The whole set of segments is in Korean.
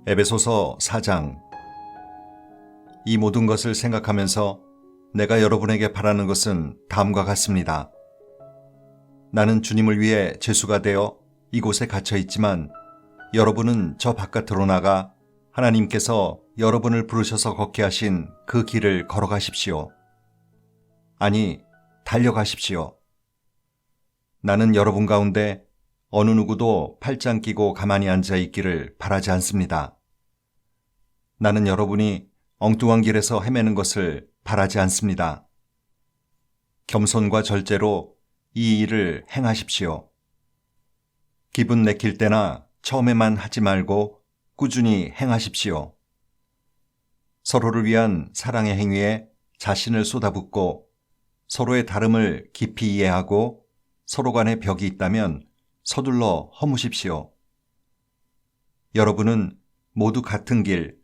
에베소서 4장. 이 모든 것을 생각하면서 내가 여러분에게 바라는 것은 다음과 같습니다. 나는 주님을 위해 죄수가 되어 이곳에 갇혀 있지만 여러분은 저 바깥으로 나가 하나님께서 여러분을 부르셔서 걷게 하신 그 길을 걸어가십시오. 아니, 달려가십시오. 나는 여러분 가운데 어느 누구도 팔짱 끼고 가만히 앉아 있기를 바라지 않습니다. 나는 여러분이 엉뚱한 길에서 헤매는 것을 바라지 않습니다. 겸손과 절제로 이 일을 행하십시오. 기분 내킬 때나 처음에만 하지 말고 꾸준히 행하십시오. 서로를 위한 사랑의 행위에 자신을 쏟아붓고 서로의 다름을 깊이 이해하고 서로 간에 벽이 있다면 서둘러 허무십시오. 여러분은 모두 같은 길,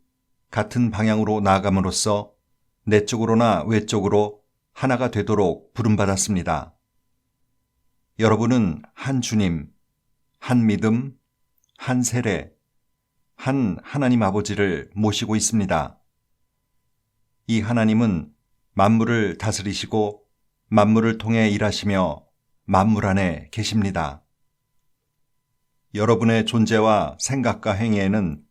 같은 방향으로 나아감으로써 내쪽으로나 외쪽으로 하나가 되도록 부름받았습니다. 여러분은 한 주님, 한 믿음, 한 세례, 한 하나님 아버지를 모시고 있습니다. 이 하나님은 만물을 다스리시고 만물을 통해 일하시며 만물 안에 계십니다. 여러분의 존재와 생각과 행위에는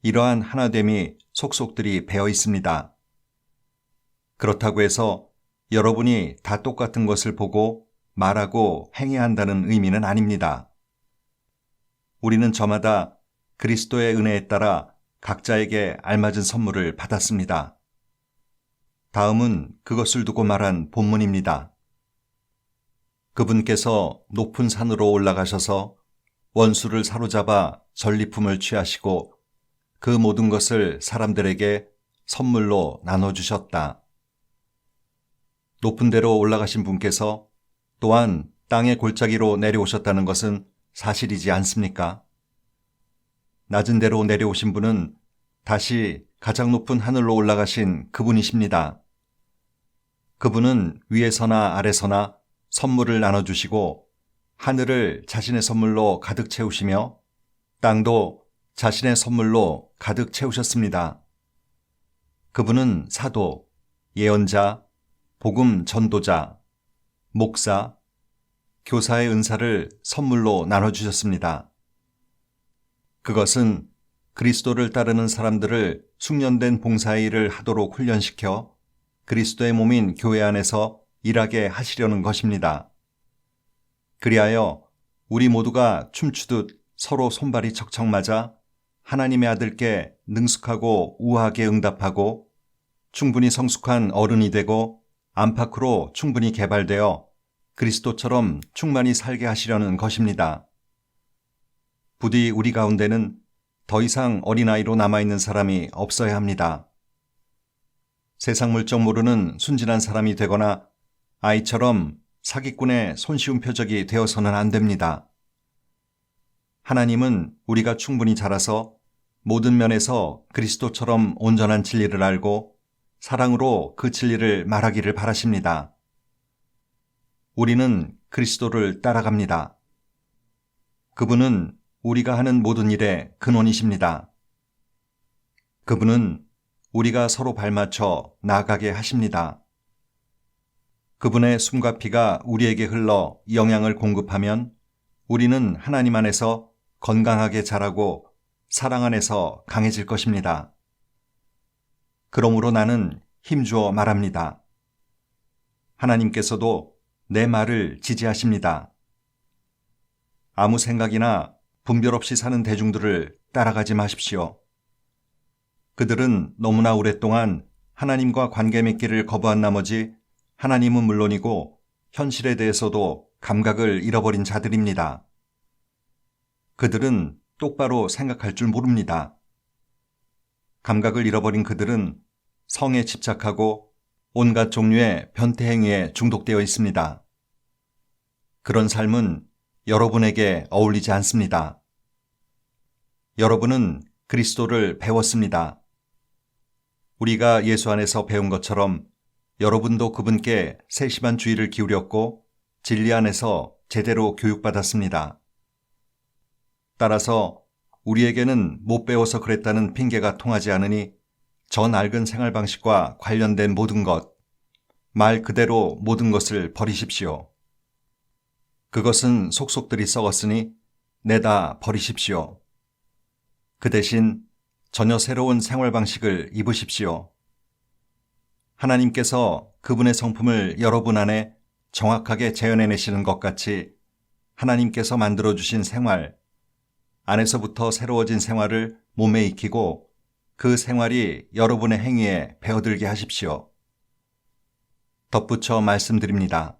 이러한 하나됨이 속속들이 배어 있습니다. 그렇다고 해서 여러분이 다 똑같은 것을 보고 말하고 행해야 한다는 의미는 아닙니다. 우리는 저마다 그리스도의 은혜에 따라 각자에게 알맞은 선물을 받았습니다. 다음은 그것을 두고 말한 본문입니다. 그분께서 높은 산으로 올라가셔서 원수를 사로잡아 전리품을 취하시고 그 모든 것을 사람들에게 선물로 나눠주셨다. 높은 데로 올라가신 분께서 또한 땅의 골짜기로 내려오셨다는 것은 사실이지 않습니까? 낮은 데로 내려오신 분은 다시 가장 높은 하늘로 올라가신 그분이십니다. 그분은 위에서나 아래서나 선물을 나눠주시고 하늘을 자신의 선물로 가득 채우시며 땅도 자신의 선물로 가득 채우셨습니다. 그분은 사도, 예언자, 복음 전도자, 목사, 교사의 은사를 선물로 나눠주셨습니다. 그것은 그리스도를 따르는 사람들을 숙련된 봉사의 일을 하도록 훈련시켜 그리스도의 몸인 교회 안에서 일하게 하시려는 것입니다. 그리하여 우리 모두가 춤추듯 서로 손발이 척척 맞아 하나님의 아들께 능숙하고 우아하게 응답하고 충분히 성숙한 어른이 되고 안팎으로 충분히 개발되어 그리스도처럼 충만히 살게 하시려는 것입니다. 부디 우리 가운데는 더 이상 어린아이로 남아있는 사람이 없어야 합니다. 세상 물정 모르는 순진한 사람이 되거나 아이처럼 사기꾼의 손쉬운 표적이 되어서는 안 됩니다. 하나님은 우리가 충분히 자라서 모든 면에서 그리스도처럼 온전한 진리를 알고 사랑으로 그 진리를 말하기를 바라십니다. 우리는 그리스도를 따라갑니다. 그분은 우리가 하는 모든 일의 근원이십니다. 그분은 우리가 서로 발맞춰 나아가게 하십니다. 그분의 숨과 피가 우리에게 흘러 영양을 공급하면 우리는 하나님 안에서 건강하게 자라고 사랑 안에서 강해질 것입니다. 그러므로 나는 힘주어 말합니다. 하나님께서도 내 말을 지지하십니다. 아무 생각이나 분별 없이 사는 대중들을 따라가지 마십시오. 그들은 너무나 오랫동안 하나님과 관계 맺기를 거부한 나머지 하나님은 물론이고 현실에 대해서도 감각을 잃어버린 자들입니다. 그들은 똑바로 생각할 줄 모릅니다. 감각을 잃어버린 그들은 성에 집착하고 온갖 종류의 변태 행위에 중독되어 있습니다. 그런 삶은 여러분에게 어울리지 않습니다. 여러분은 그리스도를 배웠습니다. 우리가 예수 안에서 배운 것처럼 여러분도 그분께 세심한 주의를 기울였고 진리 안에서 제대로 교육받았습니다. 따라서 우리에게는 못 배워서 그랬다는 핑계가 통하지 않으니 저 낡은 생활 방식과 관련된 모든 것, 말 그대로 모든 것을 버리십시오. 그것은 속속들이 썩었으니 내다 버리십시오. 그 대신 전혀 새로운 생활 방식을 입으십시오. 하나님께서 그분의 성품을 여러분 안에 정확하게 재현해내시는 것 같이 하나님께서 만들어주신 생활, 안에서부터 새로워진 생활을 몸에 익히고 그 생활이 여러분의 행위에 배어들게 하십시오. 덧붙여 말씀드립니다.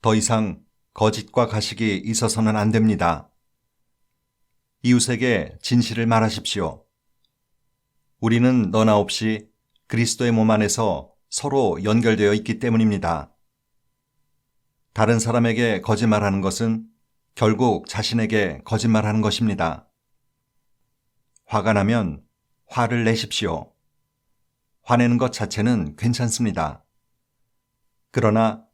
더 이상 거짓과 가식이 있어서는 안 됩니다. 이웃에게 진실을 말하십시오. 우리는 너나 없이 그리스도의 몸 안에서 서로 연결되어 있기 때문입니다. 다른 사람에게 거짓말하는 것은 결국 자신에게 거짓말하는 것입니다. 화가 나면 화를 내십시오. 화내는 것 자체는 괜찮습니다. 그러나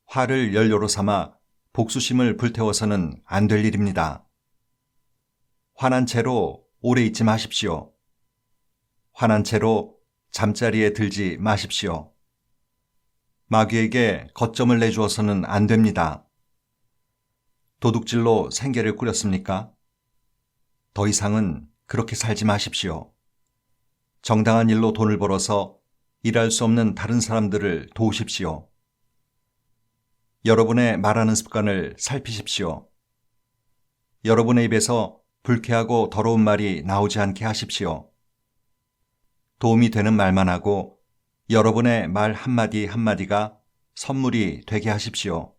화를 연료로 삼아 복수심을 불태워서는 안 될 일입니다. 화난 채로 오래 있지 마십시오. 화난 채로 잠자리에 들지 마십시오. 마귀에게 거점을 내주어서는 안 됩니다. 도둑질로 생계를 꾸렸습니까? 더 이상은 그렇게 살지 마십시오. 정당한 일로 돈을 벌어서 일할 수 없는 다른 사람들을 도우십시오. 여러분의 말하는 습관을 살피십시오. 여러분의 입에서 불쾌하고 더러운 말이 나오지 않게 하십시오. 도움이 되는 말만 하고 여러분의 말 한마디 한마디가 선물이 되게 하십시오.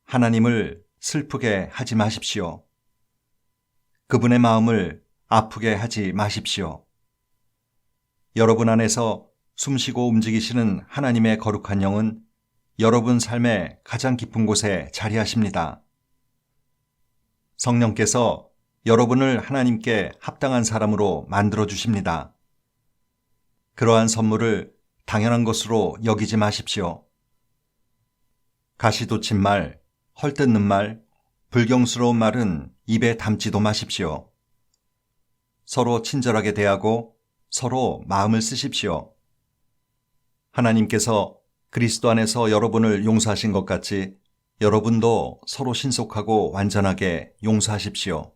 하나님을 슬프게 하지 마십시오. 그분의 마음을 아프게 하지 마십시오. 여러분 안에서 숨쉬고 움직이시는 하나님의 거룩한 영은 여러분 삶의 가장 깊은 곳에 자리하십니다. 성령께서 여러분을 하나님께 합당한 사람으로 만들어 주십니다. 그러한 선물을 당연한 것으로 여기지 마십시오. 가시돋친 말, 헐뜯는 말, 불경스러운 말은 입에 담지도 마십시오. 서로 친절하게 대하고 서로 마음을 쓰십시오. 하나님께서 그리스도 안에서 여러분을 용서하신 것 같이 여러분도 서로 신속하고 완전하게 용서하십시오.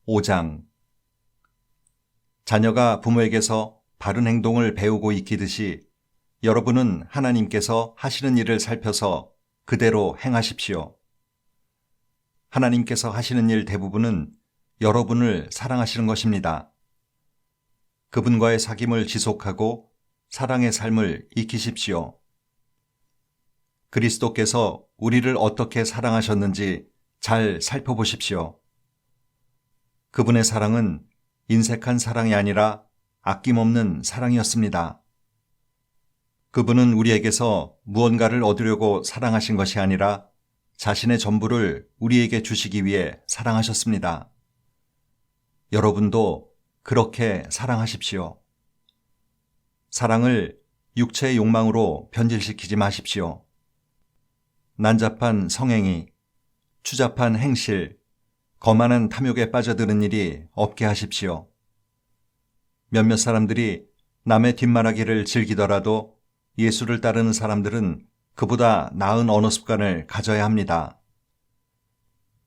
5장. 자녀가 부모에게서 바른 행동을 배우고 익히듯이 여러분은 하나님께서 하시는 일을 살펴서 그대로 행하십시오. 하나님께서 하시는 일 대부분은 여러분을 사랑하시는 것입니다. 그분과의 사귐을 지속하고 사랑의 삶을 익히십시오. 그리스도께서 우리를 어떻게 사랑하셨는지 잘 살펴보십시오. 그분의 사랑은 인색한 사랑이 아니라 아낌없는 사랑이었습니다. 그분은 우리에게서 무언가를 얻으려고 사랑하신 것이 아니라 자신의 전부를 우리에게 주시기 위해 사랑하셨습니다. 여러분도 그렇게 사랑하십시오. 사랑을 육체의 욕망으로 변질시키지 마십시오. 난잡한 성행위, 추잡한 행실, 거만한 탐욕에 빠져드는 일이 없게 하십시오. 몇몇 사람들이 남의 뒷말하기를 즐기더라도 예수를 따르는 사람들은 그보다 나은 언어 습관을 가져야 합니다.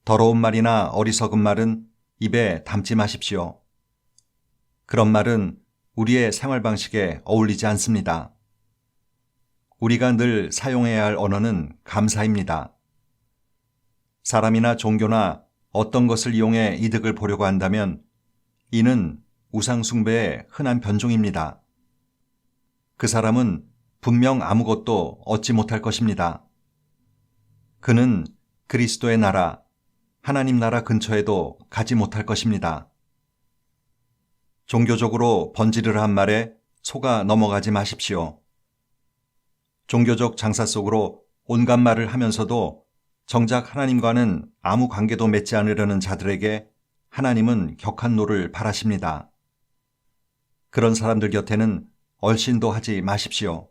더러운 말이나 어리석은 말은 입에 담지 마십시오. 그런 말은 우리의 생활 방식에 어울리지 않습니다. 우리가 늘 사용해야 할 언어는 감사입니다. 사람이나 종교나 어떤 것을 이용해 이득을 보려고 한다면 이는 우상숭배의 흔한 변종입니다. 그 사람은 분명 아무것도 얻지 못할 것입니다. 그는 그리스도의 나라, 하나님 나라 근처에도 가지 못할 것입니다. 종교적으로 번지르르한 말에 속아 넘어가지 마십시오. 종교적 장사 속으로 온갖 말을 하면서도 정작 하나님과는 아무 관계도 맺지 않으려는 자들에게 하나님은 격한 노를 바라십니다. 그런 사람들 곁에는 얼씬도 하지 마십시오.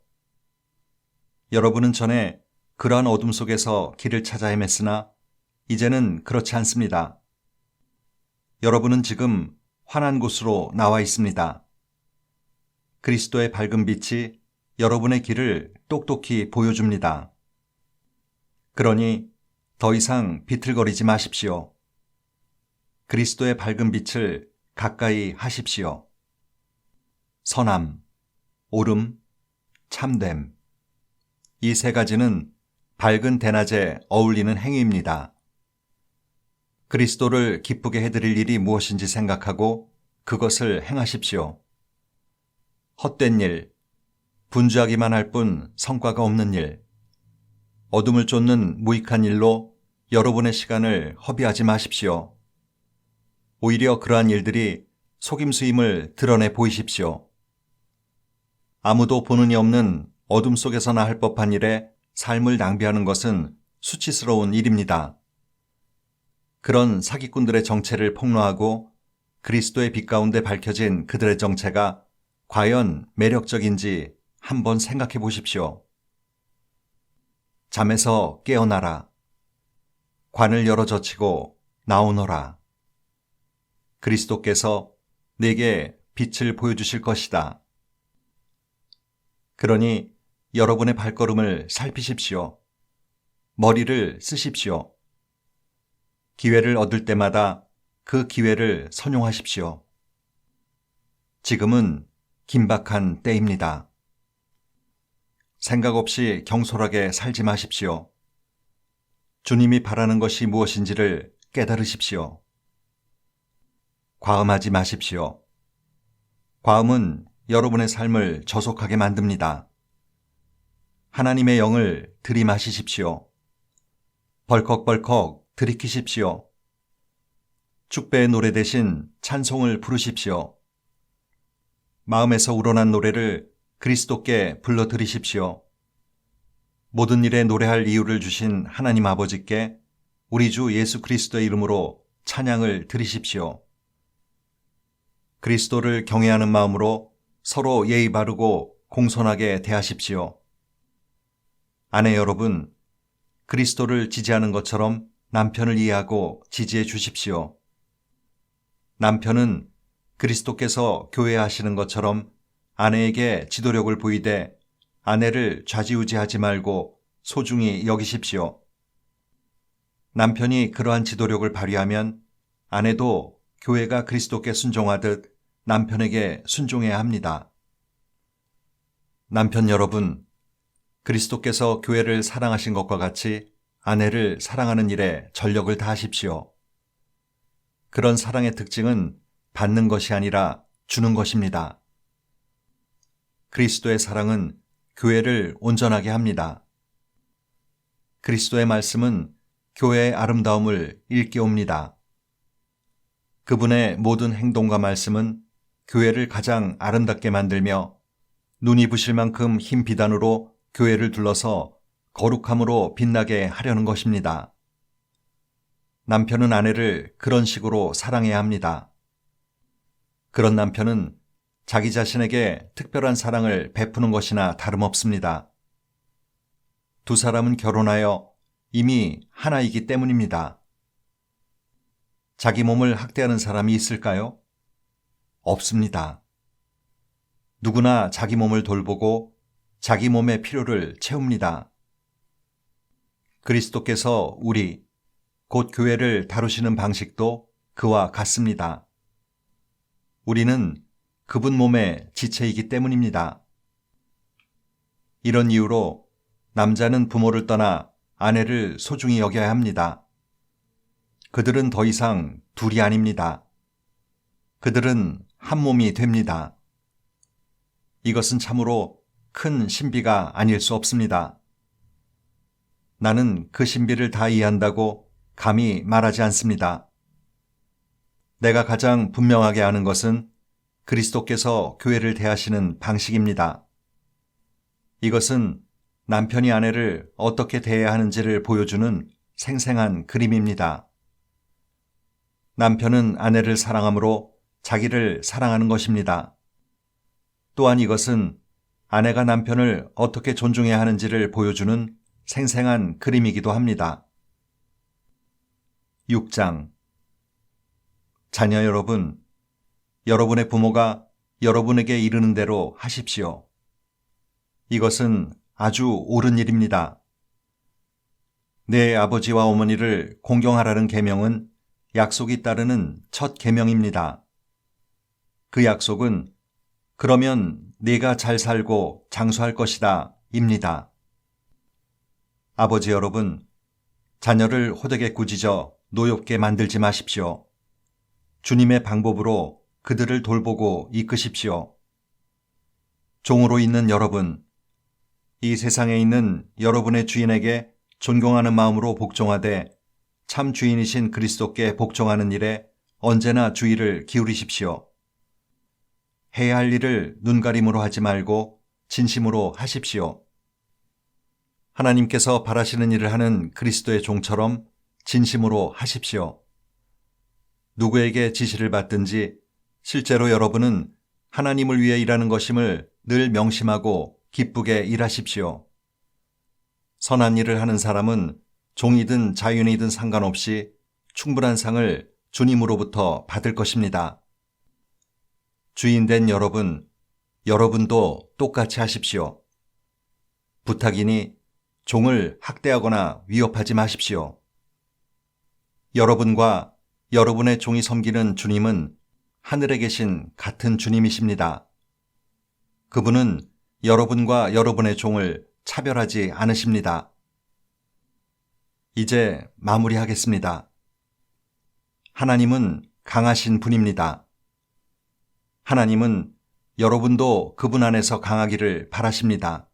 여러분은 전에 그러한 어둠 속에서 길을 찾아 헤맸으나 이제는 그렇지 않습니다. 여러분은 지금 환한 곳으로 나와 있습니다. 그리스도의 밝은 빛이 여러분의 길을 똑똑히 보여줍니다. 그러니 더 이상 비틀거리지 마십시오. 그리스도의 밝은 빛을 가까이 하십시오. 선함, 옳음, 참됨. 이 세 가지는 밝은 대낮에 어울리는 행위입니다. 그리스도를 기쁘게 해드릴 일이 무엇인지 생각하고 그것을 행하십시오. 헛된 일, 분주하기만 할 뿐 성과가 없는 일, 어둠을 쫓는 무익한 일로 여러분의 시간을 허비하지 마십시오. 오히려 그러한 일들이 속임수임을 드러내 보이십시오. 아무도 보는이 없는 어둠 속에서나 할 법한 일에 삶을 낭비하는 것은 수치스러운 일입니다. 그런 사기꾼들의 정체를 폭로하고 그리스도의 빛 가운데 밝혀진 그들의 정체가 과연 매력적인지 한번 생각해 보십시오. 잠에서 깨어나라. 관을 열어 젖히고 나오너라. 그리스도께서 내게 빛을 보여주실 것이다. 그러니 여러분의 발걸음을 살피십시오. 머리를 쓰십시오. 기회를 얻을 때마다 그 기회를 선용하십시오. 지금은 긴박한 때입니다. 생각 없이 경솔하게 살지 마십시오. 주님이 바라는 것이 무엇인지를 깨달으십시오. 과음하지 마십시오. 과음은 여러분의 삶을 저속하게 만듭니다. 하나님의 영을 들이마시십시오. 벌컥벌컥 들이키십시오. 축배의 노래 대신 찬송을 부르십시오. 마음에서 우러난 노래를 그리스도께 불러드리십시오. 모든 일에 노래할 이유를 주신 하나님 아버지께 우리 주 예수 그리스도의 이름으로 찬양을 드리십시오. 그리스도를 경외하는 마음으로 서로 예의 바르고 공손하게 대하십시오. 아내 여러분, 그리스도를 지지하는 것처럼 남편을 이해하고 지지해 주십시오. 남편은 그리스도께서 교회하시는 것처럼 아내에게 지도력을 보이되 아내를 좌지우지하지 말고 소중히 여기십시오. 남편이 그러한 지도력을 발휘하면 아내도 교회가 그리스도께 순종하듯 남편에게 순종해야 합니다. 남편 여러분, 그리스도께서 교회를 사랑하신 것과 같이 아내를 사랑하는 일에 전력을 다하십시오. 그런 사랑의 특징은 받는 것이 아니라 주는 것입니다. 그리스도의 사랑은 교회를 온전하게 합니다. 그리스도의 말씀은 교회의 아름다움을 일깨웁니다. 그분의 모든 행동과 말씀은 교회를 가장 아름답게 만들며 눈이 부실 만큼 흰 비단으로 교회를 둘러서 거룩함으로 빛나게 하려는 것입니다. 남편은 아내를 그런 식으로 사랑해야 합니다. 그런 남편은 자기 자신에게 특별한 사랑을 베푸는 것이나 다름없습니다. 두 사람은 결혼하여 이미 하나이기 때문입니다. 자기 몸을 학대하는 사람이 있을까요? 없습니다. 누구나 자기 몸을 돌보고 자기 몸의 필요를 채웁니다. 그리스도께서 우리, 곧 교회를 다루시는 방식도 그와 같습니다. 우리는 그분 몸의 지체이기 때문입니다. 이런 이유로 남자는 부모를 떠나 아내를 소중히 여겨야 합니다. 그들은 더 이상 둘이 아닙니다. 그들은 한 몸이 됩니다. 이것은 참으로 큰 신비가 아닐 수 없습니다. 나는 그 신비를 다 이해한다고 감히 말하지 않습니다. 내가 가장 분명하게 아는 것은 그리스도께서 교회를 대하시는 방식입니다. 이것은 남편이 아내를 어떻게 대해야 하는지를 보여주는 생생한 그림입니다. 남편은 아내를 사랑함으로 자기를 사랑하는 것입니다. 또한 이것은 아내가 남편을 어떻게 존중해야 하는지를 보여주는 생생한 그림이기도 합니다. 6장 자녀 여러분, 여러분의 부모가 여러분에게 이르는 대로 하십시오. 이것은 아주 옳은 일입니다. 내 아버지와 어머니를 공경하라는 계명은 약속이 따르는 첫 계명입니다. 그 약속은 그러면 네가 잘 살고 장수할 것이다 입니다. 아버지 여러분, 자녀를 호되게 꾸짖어 노엽게 만들지 마십시오. 주님의 방법으로 그들을 돌보고 이끄십시오. 종으로 있는 여러분, 이 세상에 있는 여러분의 주인에게 존경하는 마음으로 복종하되 참 주인이신 그리스도께 복종하는 일에 언제나 주의를 기울이십시오. 해야 할 일을 눈가림으로 하지 말고 진심으로 하십시오. 하나님께서 바라시는 일을 하는 그리스도의 종처럼 진심으로 하십시오. 누구에게 지시를 받든지 실제로 여러분은 하나님을 위해 일하는 것임을 늘 명심하고 기쁘게 일하십시오. 선한 일을 하는 사람은 종이든 자유인이든 상관없이 충분한 상을 주님으로부터 받을 것입니다. 주인된 여러분, 여러분도 똑같이 하십시오. 부탁이니 종을 학대하거나 위협하지 마십시오. 여러분과 여러분의 종이 섬기는 주님은 하늘에 계신 같은 주님이십니다. 그분은 여러분과 여러분의 종을 차별하지 않으십니다. 이제 마무리하겠습니다. 하나님은 강하신 분입니다. 하나님은 여러분도 그분 안에서 강하기를 바라십니다.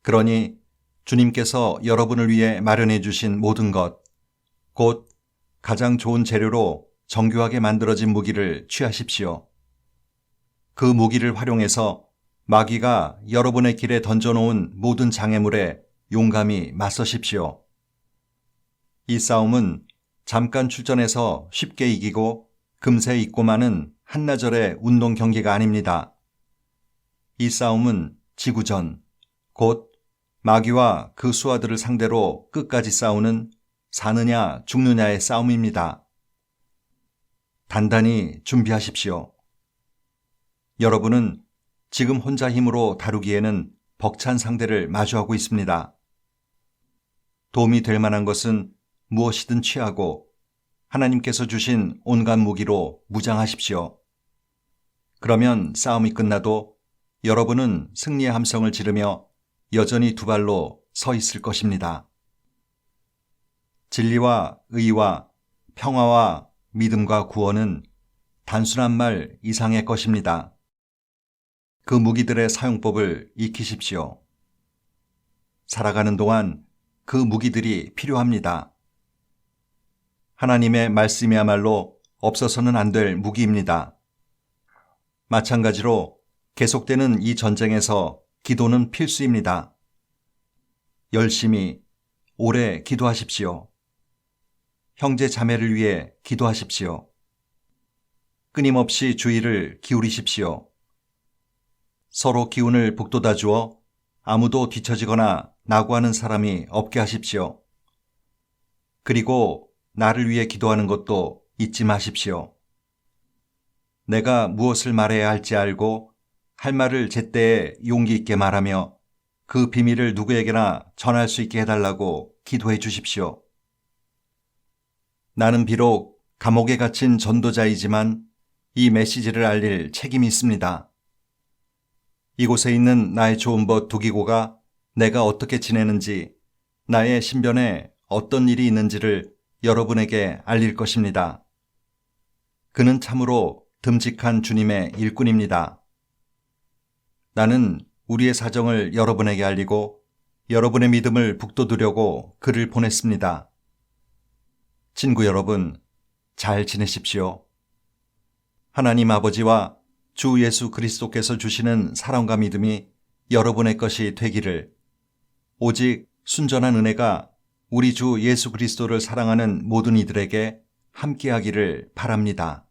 그러니 주님께서 여러분을 위해 마련해 주신 모든 것, 곧 가장 좋은 재료로 정교하게 만들어진 무기를 취하십시오. 그 무기를 활용해서 마귀가 여러분의 길에 던져놓은 모든 장애물에 용감히 맞서십시오. 이 싸움은 잠깐 출전해서 쉽게 이기고 금세 잊고 마는 한나절의 운동 경기가 아닙니다. 이 싸움은 지구전, 곧 마귀와 그 수하들을 상대로 끝까지 싸우는 사느냐 죽느냐의 싸움입니다. 단단히 준비하십시오. 여러분은 지금 혼자 힘으로 다루기에는 벅찬 상대를 마주하고 있습니다. 도움이 될 만한 것은 무엇이든 취하고 하나님께서 주신 온갖 무기로 무장하십시오. 그러면 싸움이 끝나도 여러분은 승리의 함성을 지르며 여전히 두 발로 서 있을 것입니다. 진리와 의와 평화와 믿음과 구원은 단순한 말 이상의 것입니다. 그 무기들의 사용법을 익히십시오. 살아가는 동안 그 무기들이 필요합니다. 하나님의 말씀이야말로 없어서는 안 될 무기입니다. 마찬가지로 계속되는 이 전쟁에서 기도는 필수입니다. 열심히 오래 기도하십시오. 형제 자매를 위해 기도하십시오. 끊임없이 주의를 기울이십시오. 서로 기운을 북돋아 주어 아무도 뒤처지거나 낙오하는 사람이 없게 하십시오. 그리고 나를 위해 기도하는 것도 잊지 마십시오. 내가 무엇을 말해야 할지 알고 할 말을 제때에 용기 있게 말하며 그 비밀을 누구에게나 전할 수 있게 해달라고 기도해 주십시오. 나는 비록 감옥에 갇힌 전도자이지만 이 메시지를 알릴 책임이 있습니다. 이곳에 있는 나의 좋은 벗 두기고가 내가 어떻게 지내는지, 나의 신변에 어떤 일이 있는지를 여러분에게 알릴 것입니다. 그는 참으로 듬직한 주님의 일꾼입니다. 나는 우리의 사정을 여러분에게 알리고 여러분의 믿음을 북돋우려고 그를 보냈습니다. 친구 여러분, 잘 지내십시오. 하나님 아버지와 주 예수 그리스도께서 주시는 사랑과 믿음이 여러분의 것이 되기를, 오직 순전한 은혜가 우리 주 예수 그리스도를 사랑하는 모든 이들에게 함께하기를 바랍니다.